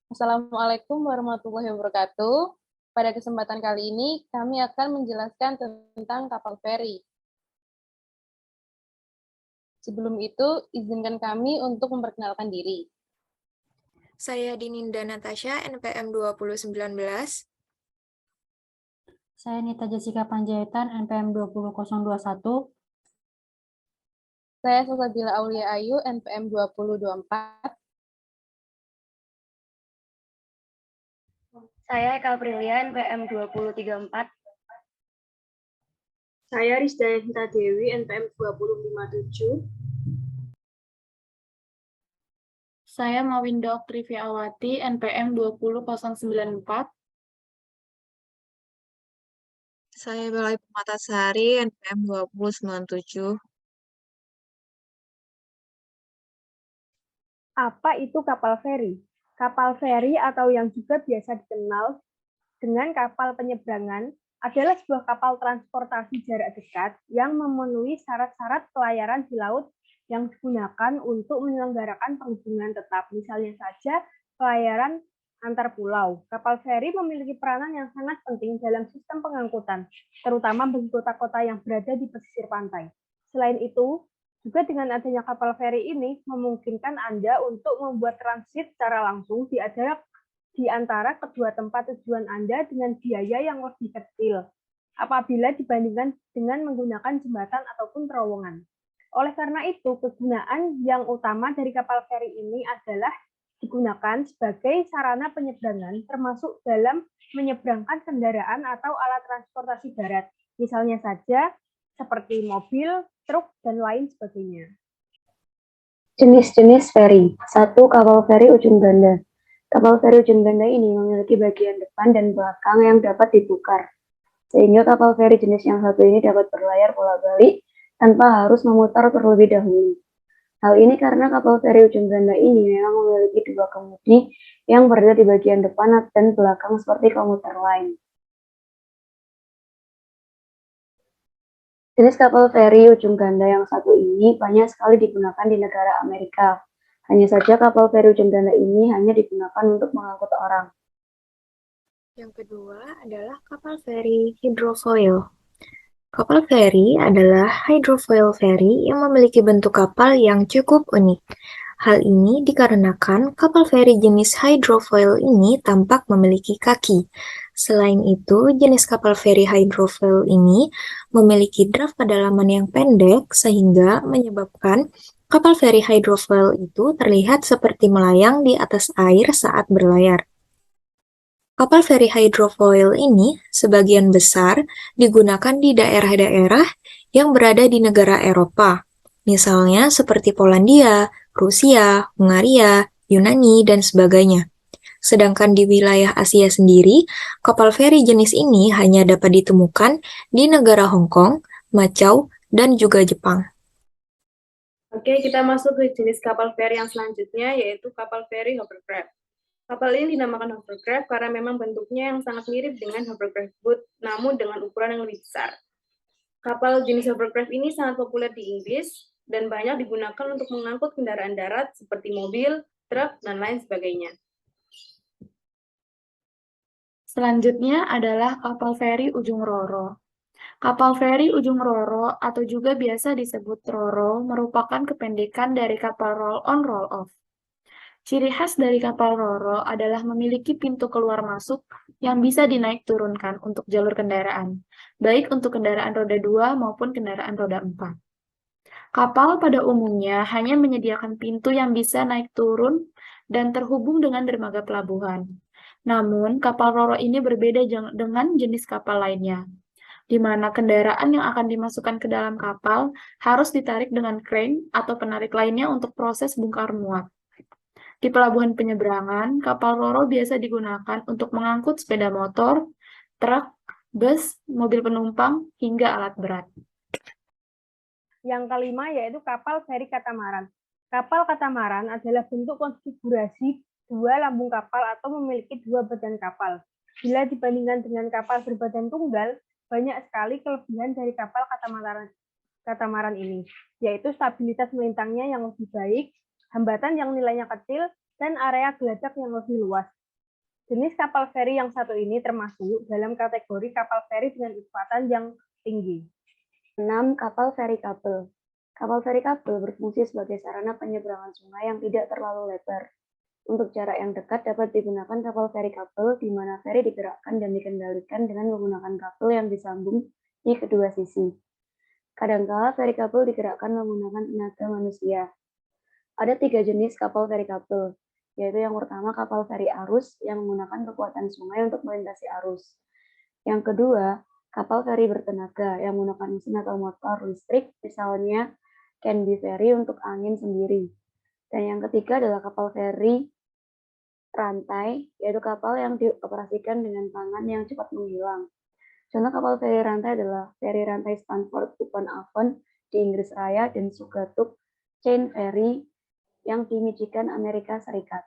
Assalamualaikum warahmatullahi wabarakatuh. Pada kesempatan kali ini, kami akan menjelaskan tentang kapal feri. Sebelum itu, izinkan kami untuk memperkenalkan diri. Saya Dininda Natasha, NPM 2019. Saya Nita Jessica Panjaitan, NPM 20021. Saya Salsabila Aulia Ayu, NPM 2024. Saya Eka Aprilian, NPM 2034. Saya Rizdayanti Dewi, NPM 2057. Saya Mawinda Triviawati, NPM 20094. Saya Belai Permatasari, NPM 2097. Apa itu kapal feri? Kapal feri atau yang juga biasa dikenal dengan kapal penyeberangan adalah sebuah kapal transportasi jarak dekat yang memenuhi syarat-syarat pelayaran di laut yang digunakan untuk menyelenggarakan penghubungan tetap. Misalnya saja pelayaran antar pulau. Kapal feri memiliki peranan yang sangat penting dalam sistem pengangkutan, terutama bagi kota-kota yang berada di pesisir pantai. Selain itu, juga dengan adanya kapal feri ini memungkinkan Anda untuk membuat transit secara langsung di antara kedua tempat tujuan Anda dengan biaya yang lebih kecil apabila dibandingkan dengan menggunakan jembatan ataupun terowongan. Oleh karena itu, kegunaan yang utama dari kapal feri ini adalah digunakan sebagai sarana penyeberangan termasuk dalam menyeberangkan kendaraan atau alat transportasi darat, misalnya saja seperti mobil, truk, dan lain sebagainya. Jenis-jenis feri. 1. Kapal feri ujung ganda. Kapal feri ujung ganda ini memiliki bagian depan dan belakang yang dapat ditukar, sehingga kapal feri jenis yang satu ini dapat berlayar bolak-balik tanpa harus memutar terlebih dahulu. Hal ini karena kapal feri ujung ganda ini memang memiliki dua kemudi yang berada di bagian depan dan belakang seperti komuter lain. Jenis kapal feri ujung ganda yang satu ini banyak sekali digunakan di negara Amerika. Hanya saja kapal feri ujung ganda ini hanya digunakan untuk mengangkut orang. Yang kedua adalah kapal feri hidrofoil. Kapal feri adalah hydrofoil feri yang memiliki bentuk kapal yang cukup unik. Hal ini dikarenakan kapal feri jenis hydrofoil ini tampak memiliki kaki. Selain itu, jenis kapal feri hydrofoil ini memiliki draft kedalaman yang pendek sehingga menyebabkan kapal feri hydrofoil itu terlihat seperti melayang di atas air saat berlayar. Kapal feri hidrofoil ini sebagian besar digunakan di daerah-daerah yang berada di negara Eropa, misalnya seperti Polandia, Rusia, Hungaria, Yunani, dan sebagainya. Sedangkan di wilayah Asia sendiri, kapal feri jenis ini hanya dapat ditemukan di negara Hong Kong, Macau, dan juga Jepang. Oke, kita masuk ke jenis kapal feri yang selanjutnya, yaitu kapal feri hovercraft. Kapal ini dinamakan hovercraft karena memang bentuknya yang sangat mirip dengan hovercraft boat, namun dengan ukuran yang lebih besar. Kapal jenis hovercraft ini sangat populer di Inggris dan banyak digunakan untuk mengangkut kendaraan darat seperti mobil, truk, dan lain sebagainya. Selanjutnya adalah kapal feri ujung roro. Kapal feri ujung roro atau juga biasa disebut roro merupakan kependekan dari kapal roll-on roll-off. Ciri khas dari kapal roro adalah memiliki pintu keluar masuk yang bisa dinaik turunkan untuk jalur kendaraan, baik untuk kendaraan roda 2 maupun kendaraan roda 4. Kapal pada umumnya hanya menyediakan pintu yang bisa naik turun dan terhubung dengan dermaga pelabuhan. Namun, kapal roro ini berbeda dengan jenis kapal lainnya, di mana kendaraan yang akan dimasukkan ke dalam kapal harus ditarik dengan crane atau penarik lainnya untuk proses bongkar muat. Di pelabuhan penyeberangan, kapal roro biasa digunakan untuk mengangkut sepeda motor, truk, bus, mobil penumpang, hingga alat berat. Yang kelima yaitu kapal feri katamaran. Kapal katamaran adalah bentuk konfigurasi dua lambung kapal atau memiliki dua badan kapal. Bila dibandingkan dengan kapal berbadan tunggal, banyak sekali kelebihan dari kapal katamaran ini, yaitu stabilitas melintangnya yang lebih baik, hambatan yang nilainya kecil, dan area geladak yang lebih luas. Jenis kapal feri yang satu ini termasuk dalam kategori kapal feri dengan kecepatan yang tinggi. 6. Kapal feri kabel. Kapal feri kabel berfungsi sebagai sarana penyeberangan sungai yang tidak terlalu lebar. Untuk jarak yang dekat dapat digunakan kapal feri kabel, di mana feri digerakkan dan dikendalikan dengan menggunakan kabel yang disambung di kedua sisi. Kadangkala feri kabel digerakkan menggunakan tenaga manusia. Ada 3 jenis kapal feri kabel, yaitu yang pertama kapal feri arus yang menggunakan kekuatan sungai untuk melintasi arus. Yang kedua, kapal feri bertenaga yang menggunakan mesin atau motor listrik, misalnya Canby Ferry untuk angin sendiri. Dan yang ketiga adalah kapal feri rantai, yaitu kapal yang dioperasikan dengan tangan yang cepat menghilang. Contoh kapal feri rantai adalah feri rantai Stanford upon Avon di Inggris Raya dan Sugatuk Chain Ferry yang di Michigan, Amerika Serikat.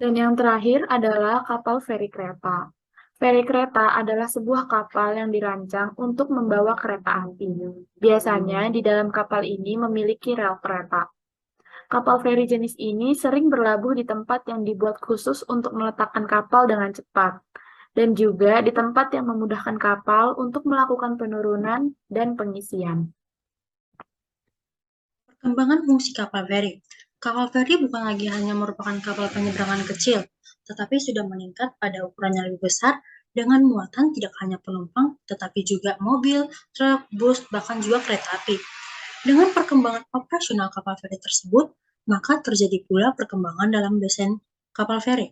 Dan yang terakhir adalah kapal feri kereta. Feri kereta adalah sebuah kapal yang dirancang untuk membawa kereta api. Biasanya di dalam kapal ini memiliki rel kereta. Kapal feri jenis ini sering berlabuh di tempat yang dibuat khusus untuk meletakkan kapal dengan cepat, dan juga di tempat yang memudahkan kapal untuk melakukan penurunan dan pengisian. Perkembangan fungsi kapal feri. Kapal feri bukan lagi hanya merupakan kapal penyeberangan kecil, tetapi sudah meningkat pada ukuran yang lebih besar dengan muatan tidak hanya penumpang, tetapi juga mobil, truk, bus, bahkan juga kereta api. Dengan perkembangan operasional kapal feri tersebut, maka terjadi pula perkembangan dalam desain kapal feri.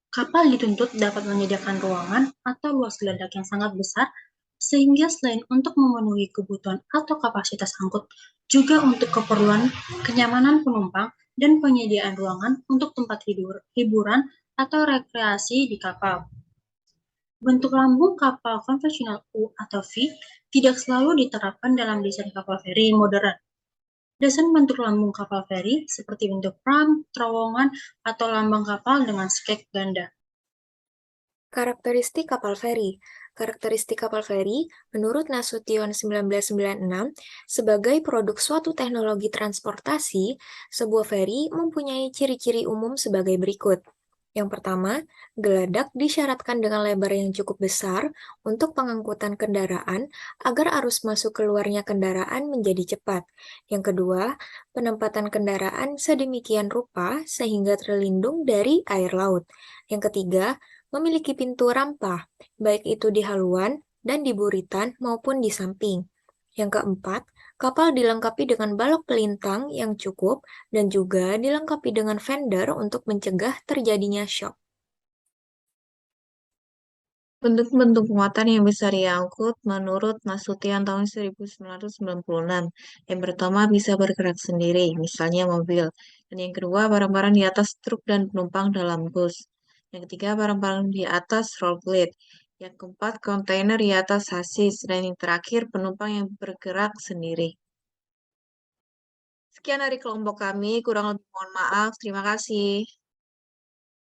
Kapal dituntut dapat menyediakan ruangan atau luas geladak yang sangat besar, sehingga selain untuk memenuhi kebutuhan atau kapasitas angkut, juga untuk keperluan kenyamanan penumpang dan penyediaan ruangan untuk tempat hiburan atau rekreasi di kapal. Bentuk lambung kapal konvensional U atau V tidak selalu diterapkan dalam desain kapal feri modern. Desain bentuk lambung kapal feri seperti bentuk pram, terowongan, atau lambang kapal dengan skek ganda. Karakteristik kapal feri. Karakteristik kapal feri, menurut Nasution 1996, sebagai produk suatu teknologi transportasi, sebuah feri mempunyai ciri-ciri umum sebagai berikut. Yang pertama, geladak disyaratkan dengan lebar yang cukup besar untuk pengangkutan kendaraan agar arus masuk keluarnya kendaraan menjadi cepat. Yang kedua, penempatan kendaraan sedemikian rupa sehingga terlindung dari air laut. Yang ketiga, memiliki pintu rampah, baik itu di haluan dan di buritan maupun di samping. Yang keempat, kapal dilengkapi dengan balok pelintang yang cukup dan juga dilengkapi dengan fender untuk mencegah terjadinya shock. Bentuk-bentuk muatan yang bisa diangkut menurut Nasution tahun 1996. Yang pertama bisa bergerak sendiri, misalnya mobil. Dan yang kedua barang-barang di atas truk dan penumpang dalam bus. Yang ketiga barang-barang di atas rollerblade. Yang keempat kontainer di atas sasis. Dan yang terakhir penumpang yang bergerak sendiri. Sekian dari kelompok kami, kurang lebih mohon maaf. Terima kasih.